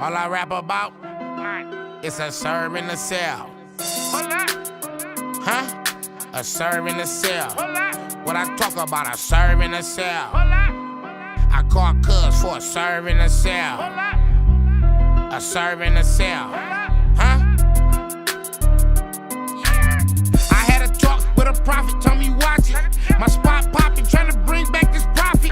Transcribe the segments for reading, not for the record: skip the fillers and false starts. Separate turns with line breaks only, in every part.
All I rap about is a serve in the cell. Huh? A serve in the cell. What I talk about, a serve in the cell. I call cuz for a serve in the cell. A serve in the cell. Huh? I had a talk with a prophet, told me watch it. My spot popping, trying to bring back this profit.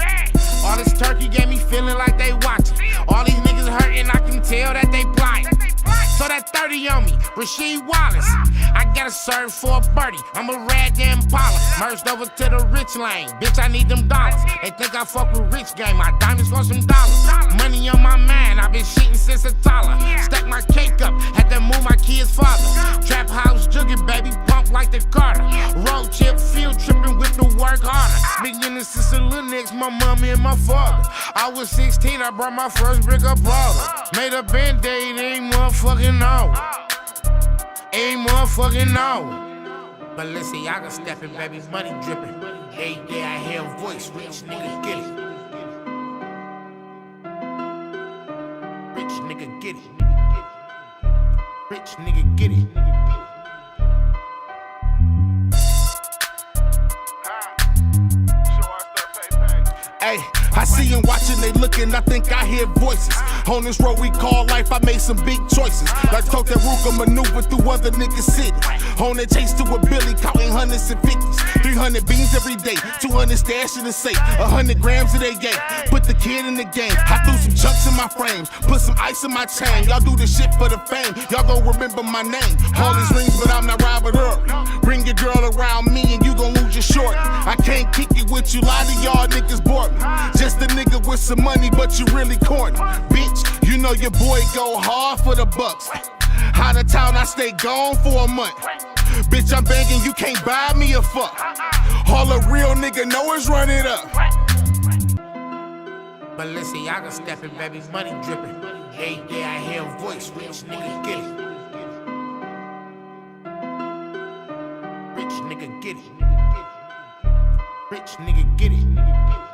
All this turkey gave me feeling like they watching. All these niggas hurting, I can tell that they plotting. So that 30 on me, Rasheed Wallace. I gotta serve for a birdie, I'm a rag Impala. Merged over to the rich lane, bitch, I need them dollars. They think I fuck with rich game, my diamonds for some dollars. Money on my mind, I've been shitting since a toddler. Stack my cake up, had to move my kid's father. Trap house jugging, baby, pump like the Carter. Road chip, field tripping with the work harder. Beginning since a little niggas, my mommy and my father. I was 16, I brought my first brick of powder. Made a band-aid, ain't motherfucking know. Ain't motherfucking know. But listen, y'all can step it, baby, money dripping. Every day I hear a voice, rich nigga get it. Rich nigga get it. Rich nigga get it.
Hey, I see them watching, they looking, I think I hear voices. On this road we call life, I made some big choices. Like talk that Ruka maneuver through other niggas' city. On that chase to a Billy, counting hundreds and fifties. 300 beans every day, 200 stash in the safe, 100 grams of they game. Put the kid in the game, I threw some chunks in my frames, put some ice in my chain. Y'all do this shit for the fame, y'all gon' remember my name. All these rings, but I'm not Robert Earl. Bring your girl around me and you gon' lose your short. I can't kick it with you, a lot of y'all niggas bored me. Just a nigga with some money, but you really corny. Bitch, you know your boy go hard for the bucks. Out of town, I stay gone for a month. Bitch, I'm begging, you can't buy me a fuck. All a real nigga know is run it up.
But listen, y'all can step it, baby, money dripping. Every day I hear a voice, rich nigga get it. Rich nigga get it. Rich nigga get it.